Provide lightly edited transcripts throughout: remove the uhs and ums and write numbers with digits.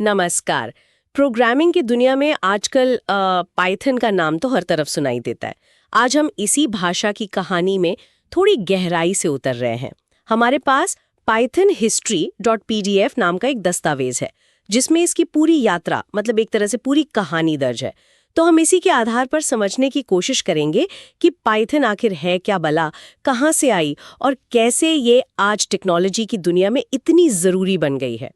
नमस्कार। प्रोग्रामिंग की दुनिया में आजकल पाइथन का नाम तो हर तरफ सुनाई देता है। आज हम इसी भाषा की कहानी में थोड़ी गहराई से उतर रहे हैं। हमारे पास pythonhistory.pdf नाम का एक दस्तावेज है जिसमें इसकी पूरी यात्रा मतलब एक तरह से पूरी कहानी दर्ज है। तो हम इसी के आधार पर समझने की कोशिश करेंगे कि पाइथन आखिर है क्या भला, कहाँ से आई और कैसे ये आज टेक्नोलॉजी की दुनिया में इतनी ज़रूरी बन गई है।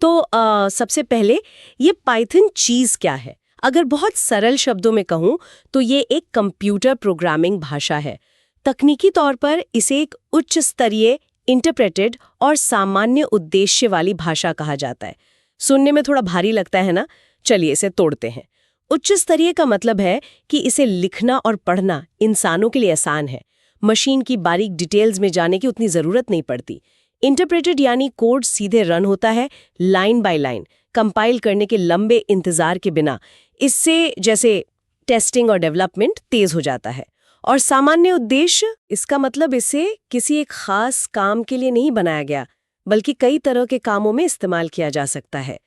तो सबसे पहले ये पाइथन चीज़ क्या है? अगर बहुत सरल शब्दों में कहूँ तो ये एक कंप्यूटर प्रोग्रामिंग भाषा है। तकनीकी तौर पर इसे एक उच्च स्तरीय, इंटरप्रेटेड और सामान्य उद्देश्य वाली भाषा कहा जाता है। सुनने में थोड़ा भारी लगता है ना? चलिए इसे तोड़ते हैं। उच्च स्तरीय का मतलब है कि इसे लिखना और पढ़ना इंसानों के लिए आसान है। मशीन की बारीक डिटेल्स में जाने की उतनी ज़रूरत नहीं पड़ती। इंटरप्रेटेड यानी कोड सीधे रन होता है लाइन बाय लाइन, कंपाइल करने के लंबे इंतजार के बिना। इससे जैसे टेस्टिंग और डेवलपमेंट तेज हो जाता है। और सामान्य उद्देश्य, इसका मतलब इसे किसी एक खास काम के लिए नहीं बनाया गया, बल्कि कई तरह के कामों में इस्तेमाल किया जा सकता है।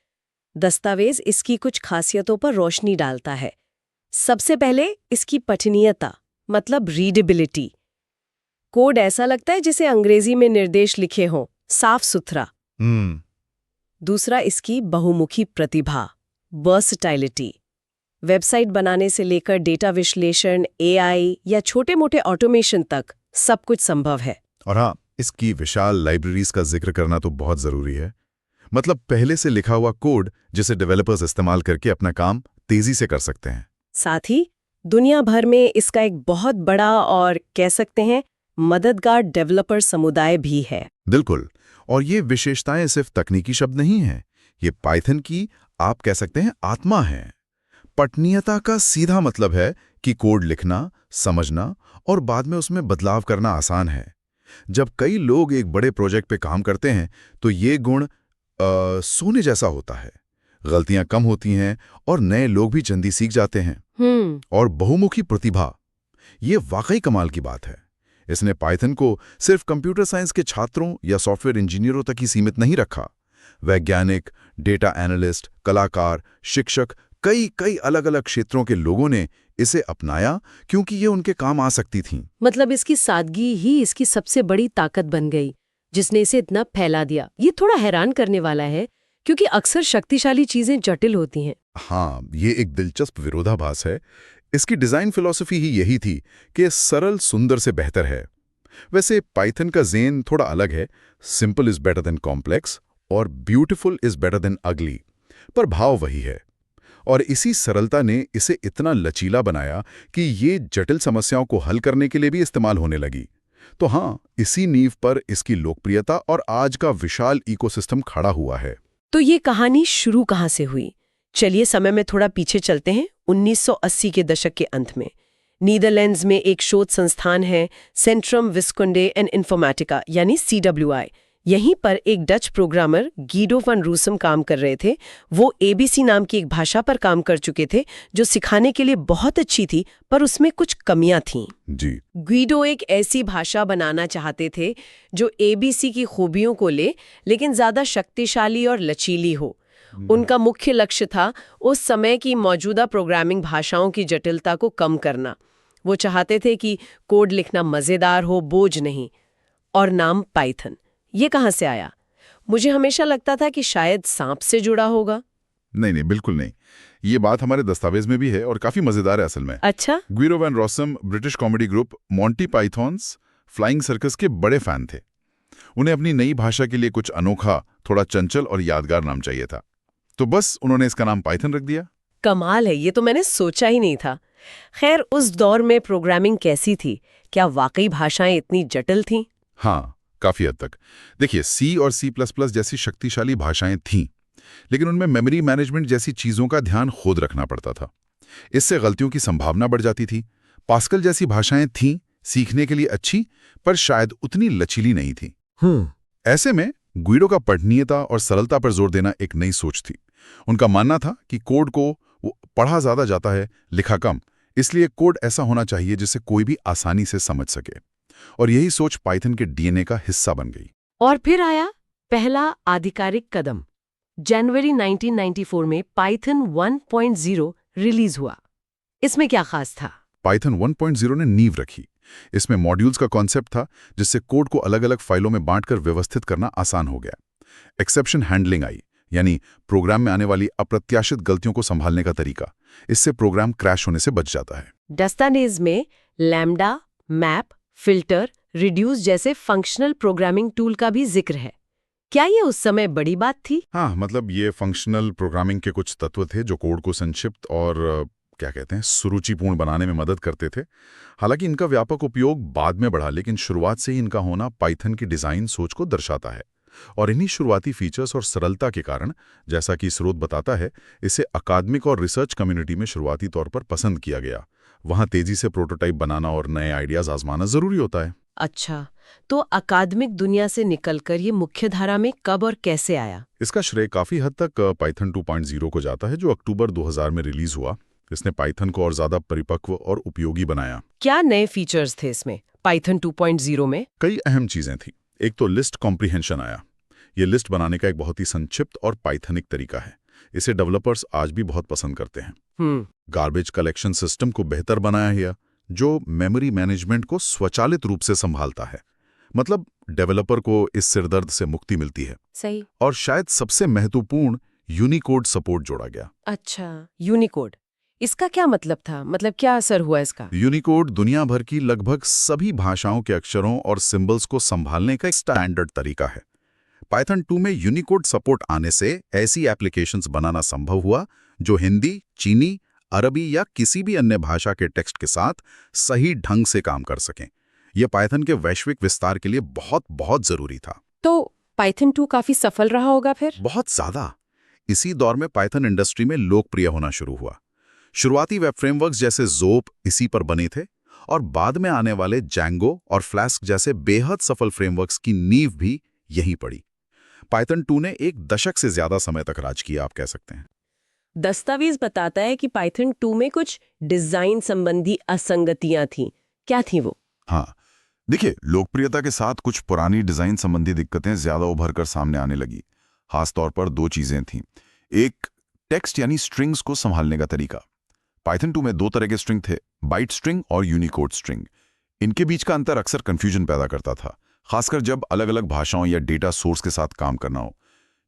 दस्तावेज इसकी कुछ खासियतों पर रोशनी डालता है। सबसे पहले इसकी पठनीयता मतलब रीडेबिलिटी। कोड ऐसा लगता है जिसे अंग्रेजी में निर्देश लिखे हों, साफ सुथरा। दूसरा इसकी बहुमुखी प्रतिभा, वर्सटाइलिटी। वेबसाइट बनाने से लेकर डेटा विश्लेषण, एआई या छोटे-मोटे ऑटोमेशन तक सब कुछ संभव है। और हाँ, इसकी विशाल लाइब्रेरीज का जिक्र करना तो बहुत जरूरी है। मतलब पहले से लिखा हुआ कोड जिसे डेवलपर्स इस्तेमाल करके अपना काम तेजी से कर सकते हैं। साथ ही दुनिया भर में इसका एक बहुत बड़ा और कह सकते हैं मददगार डेवलपर समुदाय भी है। बिल्कुल। और ये विशेषताएं सिर्फ तकनीकी शब्द नहीं हैं, ये पाइथन की आप कह सकते हैं आत्मा है। पठनीयता का सीधा मतलब है कि कोड लिखना, समझना और बाद में उसमें बदलाव करना आसान है। जब कई लोग एक बड़े प्रोजेक्ट पे काम करते हैं तो ये गुण सोने जैसा होता है। गलतियां कम होती हैं और नए लोग भी जल्दी सीख जाते हैं। और बहुमुखी प्रतिभा, ये वाकई कमाल की बात है। इसने पाइथन को सिर्फ कंप्यूटर साइंस के छात्रों या सॉफ्टवेयर इंजीनियरों तक ही सीमित नहीं रखा। वैज्ञानिक, डेटा एनालिस्ट, कलाकार, शिक्षक, कई अलग अलग क्षेत्रों के लोगों ने इसे अपनाया क्योंकि ये उनके काम आ सकती थी। मतलब इसकी सादगी ही इसकी सबसे बड़ी ताकत बन गई जिसने इसे इतना फैला दिया। ये थोड़ा हैरान करने वाला है क्योंकि अक्सर शक्तिशाली चीजें जटिल होती हैं। हाँ, ये एक दिलचस्प विरोधाभास है। इसकी डिजाइन फिलॉसफी ही यही थी कि सरल सुंदर से बेहतर है। वैसे पाइथन का ज़ेन थोड़ा अलग है, simple is better than complex और ब्यूटीफुल इज बेटर देन अगली, पर भाव वही है। और इसी सरलता ने इसे इतना लचीला बनाया कि ये जटिल समस्याओं को हल करने के लिए भी इस्तेमाल होने लगी। तो हाँ, इसी नींव पर इसकी लोकप्रियता और आज का विशाल इकोसिस्टम खड़ा हुआ है। तो ये कहानी शुरू कहाँ से हुई? चलिए समय में थोड़ा पीछे चलते हैं। 1980 के दशक के अंत में नीदरलैंड्स में एक शोध संस्थान है, सेंट्रम विस्कुंडे एंड इन्फॉर्मेटिका यानी CWI। यहीं पर एक डच प्रोग्रामर गीडो वन रूसम काम कर रहे थे। वो ABC नाम की एक भाषा पर काम कर चुके थे जो सिखाने के लिए बहुत अच्छी थी, पर उसमें कुछ कमियां थीं। जी। गीडो एक ऐसी भाषा बनाना चाहते थे जो ABC की खूबियों को ले, लेकिन ज्यादा शक्तिशाली और लचीली हो। उनका मुख्य लक्ष्य था उस समय की मौजूदा प्रोग्रामिंग भाषाओं की जटिलता को कम करना। वो चाहते थे कि कोड लिखना मजेदार हो, बोझ नहीं। और नाम पाइथन, ये कहाँ से आया? मुझे हमेशा लगता था कि शायद सांप से जुड़ा होगा। नहीं, बिल्कुल नहीं। ये बात हमारे दस्तावेज में भी है और काफी मजेदार है असल में। अच्छा। Guido van Rossum British comedy group Monty Python's flying circus के बड़े फैन थे। उन्हें अपनी नई भाषा के लिए कुछ अनोखा, थोड़ा चंचल और यादगार नाम चाहिए था, तो बस उन्होंने इसका नाम पाइथन रख दिया। कमाल है, ये तो मैंने सोचा ही नहीं था। खैर, उस दौर में प्रोग्रामिंग कैसी थी? क्या वाकई भाषाएं इतनी जटिल थीं? हाँ, काफी हद तक। देखिए, C और C++ जैसी शक्तिशाली भाषाएं थीं, लेकिन उनमें मेमोरी मैनेजमेंट जैसी चीजों का ध्यान खुद रखना पड़ता था। इससे गलतियों की संभावना बढ़ जाती थी। पास्कल जैसी भाषाएं थीं, सीखने के लिए अच्छी, पर शायद उतनी लचीली नहीं थी। ऐसे में गुइडो का पठनीयता और सरलता पर जोर देना एक नई सोच थी। उनका मानना था कि कोड को पढ़ा ज्यादा जाता है, लिखा कम, इसलिए कोड ऐसा होना चाहिए जिसे कोई भी आसानी से समझ सके। और यही सोच पाइथन के डीएनए का हिस्सा बन गई। और फिर आया पहला आधिकारिक कदम। जनवरी 1994 में पाइथन 1.0 रिलीज हुआ। इसमें क्या खास था? पाइथन 1.0 ने नींव रखी। इसमें मॉड्यूल्स का कॉन्सेप्ट था, जिससे कोड को अलग अलग फाइलों में बांटकर व्यवस्थित करना आसान हो गया। एक्सेप्शन हैंडलिंग आई, यानी प्रोग्राम में आने वाली अप्रत्याशित गलतियों को संभालने का तरीका। इससे प्रोग्राम क्रैश होने से बच जाता है। दस्तावेज में लैम्डा, मैप, फिल्टर, रिड्यूस जैसे फंक्शनल प्रोग्रामिंग टूल का भी जिक्र है। क्या ये उस समय बड़ी बात थी? हाँ, मतलब ये फंक्शनल प्रोग्रामिंग के कुछ तत्व थे जो कोड को संक्षिप्त और क्या कहते हैं सुरुचिपूर्ण बनाने में मदद करते थे। हालांकि इनका व्यापक उपयोग बाद में बढ़ा, लेकिन शुरुआत से ही इनका होना पाइथन की डिज़ाइन सोच को दर्शाता है। और इन्हीं शुरुआती फीचर्स और सरलता के कारण, जैसा कि स्रोत बताता है, इसे अकादमिक और रिसर्च कम्युनिटी में शुरुआती तौर पर पसंद किया गया। वहाँ तेजी से प्रोटोटाइप बनाना और नए आइडियाज आजमाना जरूरी होता है। अच्छा, तो अकादमिक दुनिया से निकलकर ये मुख्य धारा में कब और कैसे आया? इसका श्रेय काफी हद तक पाइथन 2.0 को जाता है, जो अक्टूबर 2000 में रिलीज हुआ। इसने पाइथन को और ज्यादा परिपक्व और उपयोगी बनाया। क्या नए फीचर्स थे इसमें पाइथन 2.0 में? कई अहम चीजें थी। एक तो लिस्ट कॉम्प्रिहेंशन आया। ये लिस्ट बनाने का एक बहुत ही संक्षिप्त और पाइथनिक तरीका है। इसे डेवलपर्स आज भी बहुत पसंद करते हैं। गार्बेज कलेक्शन सिस्टम को बेहतर बनाया गया, जो मेमोरी मैनेजमेंट को स्वचालित रूप से संभालता है। मतलब डेवलपर को इस सिरदर्द से मुक्ति मिलती है। सही। और शायद सबसे महत्वपूर्ण, यूनिकोड सपोर्ट जोड़ा गया। अच्छा, यूनिकोड, इसका क्या मतलब था? मतलब क्या असर हुआ इसका? यूनिकोड दुनिया भर की लगभग सभी भाषाओं के अक्षरों और सिंबल्स को संभालने का एक स्टैंडर्ड तरीका है। पाइथन 2 में यूनिकोड सपोर्ट आने से ऐसी एप्लीकेशंस बनाना संभव हुआ जो हिंदी, चीनी, अरबी या किसी भी अन्य भाषा के टेक्स्ट के साथ सही ढंग से काम कर सकें। यह पाइथन के वैश्विक विस्तार के लिए बहुत बहुत जरूरी था। तो पाइथन 2 काफी सफल रहा होगा फिर? बहुत ज्यादा। इसी दौर में पाइथन इंडस्ट्री में लोकप्रिय होना शुरू हुआ। शुरुआती वेब फ्रेमवर्क्स जैसे ज़ोप इसी पर बने थे, और बाद में आने वाले जैंगो और फ्लास्क जैसे बेहद सफल फ्रेमवर्क्स की नींव भी यहीं पड़ी। पाइथन 2 ने एक दशक से ज्यादा समय तक राज किया, आप कह सकते हैं। दस्तावेज बताता है कि पाइथन 2 में कुछ डिजाइन संबंधी असंगतियां थीं। क्या थी वो? हाँ, देखिए, लोकप्रियता के साथ कुछ पुरानी डिजाइन संबंधी दिक्कतें ज्यादा उभर कर सामने आने लगी। खासतौर पर दो चीजें थीं। एक, टेक्स्ट यानी स्ट्रिंग्स को संभालने का तरीका। पाइथन 2 में दो तरह के स्ट्रिंग थे, बाइट स्ट्रिंग और यूनिकोड स्ट्रिंग। इनके बीच का अंतर अक्सर कंफ्यूजन पैदा करता था, खासकर जब अलग अलग भाषाओं या डेटा सोर्स के साथ काम करना हो।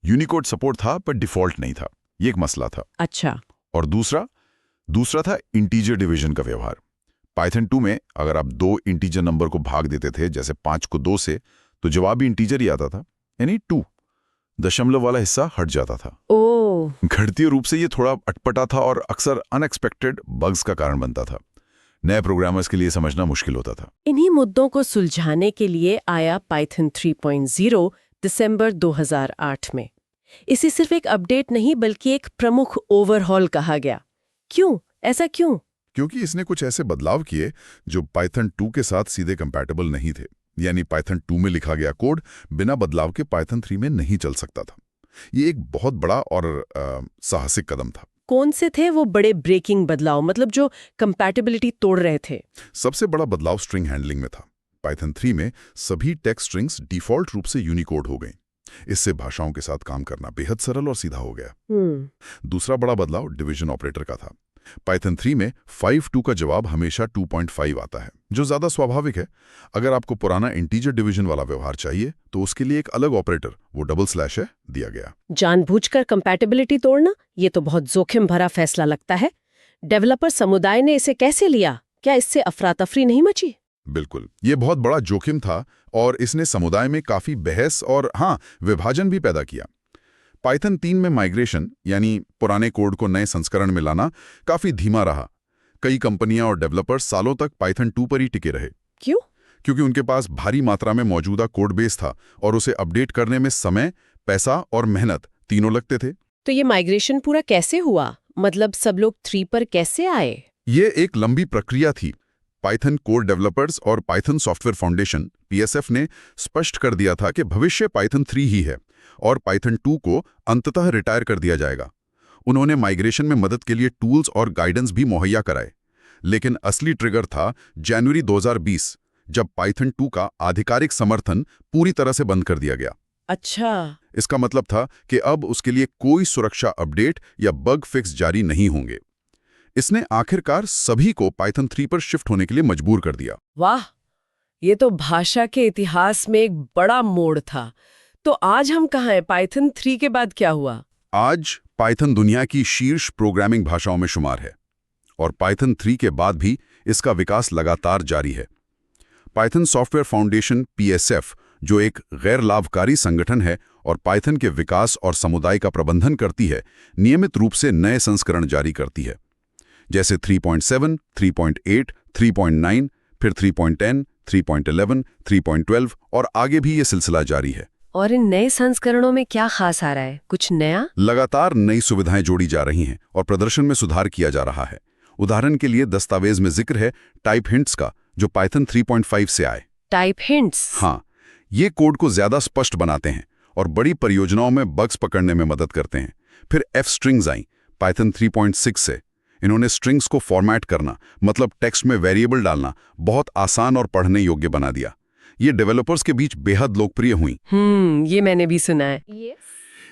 यूनिकोड सपोर्ट था पर डिफॉल्ट नहीं था, ये एक मसला था। अच्छा। और दूसरा था इंटीजर डिवीजन का व्यवहार। पाइथन 2 में अगर आप दो इंटीजर नंबर को भाग देते थे, जैसे 5 को 2 से, तो जवाब भी इंटीजर ही आता था, यानी 2। दशमलव वाला हिस्सा हट जाता था। ओह। गणितीय रूप से ये थोड़ा अटपटा था और अक्सर अनएक्सपेक्टेड बग्स का कारण बनता था। नए प्रोग्रामर्स के लिए समझना मुश्किल होता था। इन्हीं मुद्दों को सुलझाने के लिए आया पाइथन 3.0 दिसंबर 2008 में। इसे सिर्फ एक अपडेट नहीं बल्कि एक प्रमुख ओवरहॉल कहा गया। क्यों? ऐसा क्यों? क्योंकि इसने कुछ ऐसे बदलाव किए जो पाइथन 2 के साथ सीधे कंपैटिबल नहीं थे। यानी पाइथन 2 में लिखा गया कोड बिना बदलाव के पाइथन 3 में नहीं चल सकता था। ये एक बहुत बड़ा और साहसिक कदम था। कौन से थे वो बड़े ब्रेकिंग बदलाव, मतलब जो कंपैटिबिलिटी तोड़ रहे थे? सबसे बड़ा बदलाव स्ट्रिंग हैंडलिंग में था। पाइथन 3 में सभी टेक्स्ट स्ट्रिंग्स डिफॉल्ट रूप से यूनिकोड हो गई। इससे भाषाओं के साथ काम करना बेहद सरल और सीधा हो गया। दूसरा बड़ा बदलाव डिवीजन ऑपरेटर का था। पाइथन 3 में 5-2 का जवाब हमेशा 2.5 आता है, जो ज्यादा स्वाभाविक है। अगर आपको पुराना इंटीजर डिवीजन वाला व्यवहार चाहिए तो उसके लिए एक अलग ऑपरेटर, वो डबल स्लैश है, दिया गया। जानबूझकर कंपैटिबिलिटी तोड़ना, ये तो बहुत जोखिम भरा फैसला लगता है। डेवलपर समुदाय ने इसे कैसे लिया? क्या इससे अफरा तफरी नहीं मची? बिल्कुल, ये बहुत बड़ा जोखिम था और इसने समुदाय में काफी बहस और विभाजन भी पैदा किया। पाइथन 3 में माइग्रेशन यानी पुराने कोड को नए संस्करण में लाना काफी धीमा रहा। कई कंपनियां और डेवलपर्स सालों तक पाइथन 2 पर ही टिके रहे। क्यों? क्योंकि उनके पास भारी मात्रा में मौजूदा कोड बेस था और उसे अपडेट करने में समय, पैसा और मेहनत तीनों लगते थे। तो ये माइग्रेशन पूरा कैसे हुआ? मतलब सब लोग 3 पर कैसे आए? ये एक लंबी प्रक्रिया थी। पाइथन कोर डेवलपर्स और पाइथन सॉफ्टवेयर फाउंडेशन (PSF) ने स्पष्ट कर दिया था कि भविष्य पाइथन 3 ही है और पाइथन 2 को अंततः रिटायर कर दिया जाएगा। उन्होंने माइग्रेशन में मदद के लिए टूल्स और गाइडेंस भी मुहैया कराए। लेकिन असली ट्रिगर था जनवरी 2020, जब पाइथन 2 का आधिकारिक समर्थन पूरी तरह से बंद कर दिया गया। अच्छा। इसका मतलब था कि अब उसके लिए कोई सुरक्षा अपडेट या बग फिक्स जारी नहीं होंगे। इसने आखिरकार सभी को पाइथन 3 पर शिफ्ट होने के लिए मजबूर कर दिया। वाह, ये तो भाषा के इतिहास में एक बड़ा मोड़ था। तो आज हम कहाँ हैं? पाइथन 3 के बाद क्या हुआ? आज पाइथन दुनिया की शीर्ष प्रोग्रामिंग भाषाओं में शुमार है और पाइथन 3 के बाद भी इसका विकास लगातार जारी है। पाइथन सॉफ्टवेयर फाउंडेशन (PSF), जो एक गैर लाभकारी संगठन है और पाइथन के विकास और समुदाय का प्रबंधन करती है, नियमित रूप से नए संस्करण जारी करती है, जैसे 3.7, 3.8, 3.9, फिर 3.10, 3.11, 3.12 और आगे भी ये सिलसिला जारी है। और इन नए संस्करणों में क्या खास आ रहा है? कुछ नया? लगातार नई सुविधाएं जोड़ी जा रही हैं और प्रदर्शन में सुधार किया जा रहा है। उदाहरण के लिए दस्तावेज में जिक्र है टाइप हिंट्स का, जो पाइथन 3.5 से आए। Type hints? हाँ, ये कोड को ज्यादा स्पष्ट बनाते हैं और बड़ी परियोजनाओं में बग्स पकड़ने में मदद करते हैं। फिर F स्ट्रिंग्स आई पाइथन 3.6 से। इन्होंने स्ट्रिंग्स को फॉर्मेट करना, मतलब टेक्स्ट में वेरिएबल डालना, बहुत आसान और पढ़ने योग्य बना दिया। ये डेवलपर्स के बीच बेहद लोकप्रिय हुई। ये मैंने भी सुना है।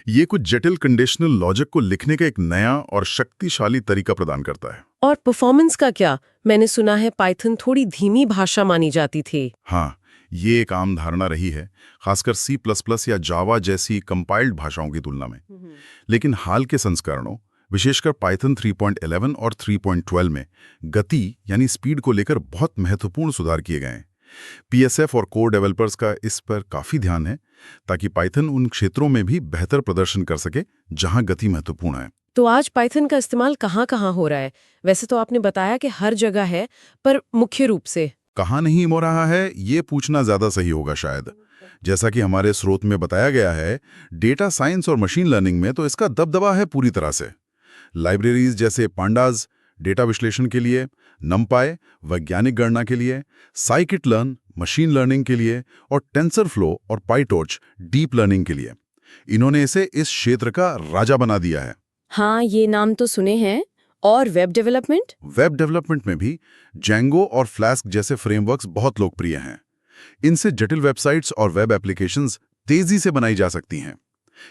ये कुछ जटिल कंडीशनल लॉजिक को लिखने का एक नया और शक्तिशाली तरीका प्रदान करता है। और परफॉर्मेंस का क्या? मैंने सुना है पाइथन थोड़ी धीमी भाषा मानी जाती थी। हाँ, ये एक आम धारणा रही है, खासकर C++ या जावा जैसी कंपाइल्ड भाषाओं की तुलना में। लेकिन हाल के संस्करणों, विशेषकर पाइथन 3.11 और 3.12 में गति यानी स्पीड को लेकर बहुत महत्वपूर्ण सुधार किए गए हैं। PSF और कोर डेवलपर्स का इस पर काफी ध्यान है ताकि पाइथन उन क्षेत्रों में भी बेहतर प्रदर्शन कर सके जहां गति महत्वपूर्ण है। तो आज पाइथन का इस्तेमाल कहाँ हो रहा है? वैसे तो आपने बताया कि हर जगह है, पर मुख्य रूप से कहाँ नहीं हो रहा है, ये पूछना ज्यादा सही होगा शायद। जैसा कि हमारे स्रोत में बताया गया है, डेटा साइंस और मशीन लर्निंग में तो इसका दबदबा है पूरी तरह से। लाइब्रेरीज जैसे पांडाज डेटा विश्लेषण के लिए, नमपाई वैज्ञानिक गणना के लिए, साइकिट-लर्न मशीन लर्निंग के लिए और टेंसरफ्लो और पाइटॉर्च डीप लर्निंग के लिए। इन्होंने इसे इस क्षेत्र का राजा बना दिया है। हाँ, ये नाम तो सुने हैं। और वेब डेवलपमेंट? वेब डेवलपमेंट में भी जेंगो और फ्लास्क जैसे फ्रेमवर्क्स बहुत लोकप्रिय हैं। इनसे जटिल वेबसाइट्स और वेब एप्लीकेशंस तेजी से बनाई जा सकती हैं।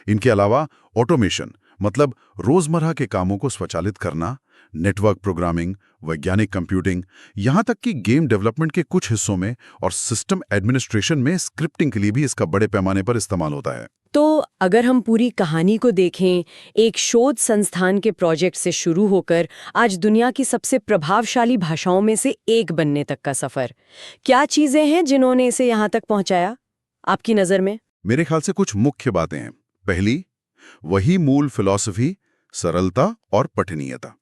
इनके अलावा ऑटोमेशन, मतलब रोजमर्रा के कामों को स्वचालित करना, नेटवर्क प्रोग्रामिंग, वैज्ञानिक कंप्यूटिंग, यहाँ तक कि गेम डेवलपमेंट के कुछ हिस्सों में और सिस्टम एडमिनिस्ट्रेशन में स्क्रिप्टिंग के लिए भी इसका बड़े पैमाने पर इस्तेमाल होता है। तो अगर हम पूरी कहानी को देखें, एक शोध संस्थान के प्रोजेक्ट से शुरू होकर आज दुनिया की सबसे प्रभावशाली भाषाओं में से एक बनने तक का सफर, क्या चीजें हैं जिन्होंने इसे यहाँ तक पहुँचाया आपकी नज़र में? मेरे ख्याल से कुछ मुख्य बातें हैं। पहली, वही मूल फिलॉसफी, सरलता और पठनीयता।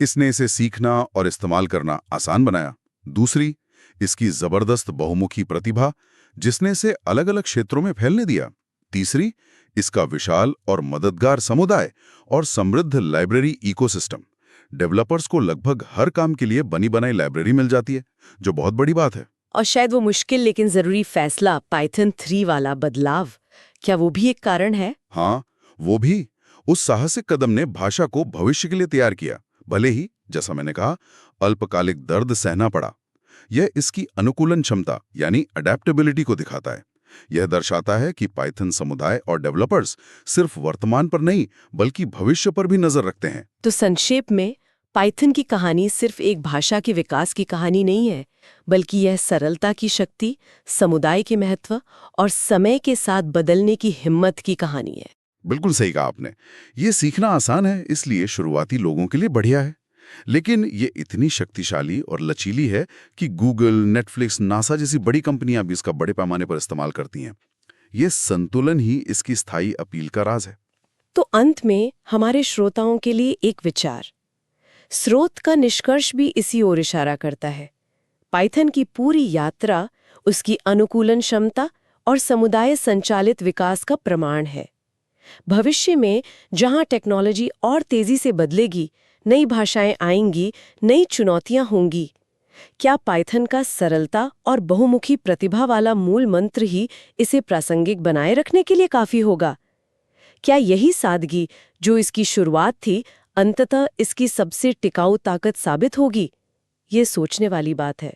इसने इसे सीखना और इस्तेमाल करना आसान बनाया। दूसरी, इसकी जबरदस्त बहुमुखी प्रतिभा, जिसने इसे अलग-अलग क्षेत्रों में फैलने दिया। तीसरी, इसका विशाल और मददगार समुदाय और समृद्ध लाइब्रेरी इकोसिस्टम। डेवलपर्स को लगभग हर काम के लिए बनी बनाई लाइब्रेरी मिल जाती है, जो बहुत बड़ी बात है। और शायद वो मुश्किल लेकिन जरूरी फैसला, पाइथन 3 वाला बदलाव, क्या वो भी एक कारण है? हाँ, वो भी। उस साहसिक कदम ने भाषा को भविष्य के लिए तैयार किया, भले ही, जैसा मैंने कहा, अल्पकालिक दर्द सहना पड़ा। यह इसकी अनुकूलन क्षमता यानी अडेप्टेबिलिटी को दिखाता है। यह दर्शाता है कि पाइथन समुदाय और डेवलपर्स सिर्फ वर्तमान पर नहीं, बल्कि भविष्य पर भी नजर रखते हैं। तो संक्षेप में, पाइथन की कहानी सिर्फ एक भाषा के विकास की कहानी नहीं है, बल्कि यह सरलता की शक्ति, समुदाय के महत्व और समय के साथ बदलने की हिम्मत की कहानी है। बिल्कुल सही कहा आपने। ये सीखना आसान है, इसलिए शुरुआती लोगों के लिए बढ़िया है। लेकिन ये इतनी शक्तिशाली और लचीली है कि गूगल, नेटफ्लिक्स, नासा जैसी बड़ी कंपनियां भी इसका बड़े पैमाने पर इस्तेमाल करती हैं। ये संतुलन ही इसकी स्थायी अपील का राज है। तो अंत में हमारे श्रोताओं के लिए एक विचार। स्रोत का निष्कर्ष भी इसी ओर इशारा करता है। पाइथन की पूरी यात्रा उसकी अनुकूलन क्षमता और समुदाय संचालित विकास का प्रमाण है। भविष्य में जहां टेक्नोलॉजी और तेजी से बदलेगी, नई भाषाएं आएंगी, नई चुनौतियां होंगी, क्या पाइथन का सरलता और बहुमुखी प्रतिभा वाला मूल मंत्र ही इसे प्रासंगिक बनाए रखने के लिए काफी होगा? क्या यही सादगी जो इसकी शुरुआत थी, अंततः इसकी सबसे टिकाऊ ताकत साबित होगी? ये सोचने वाली बात है।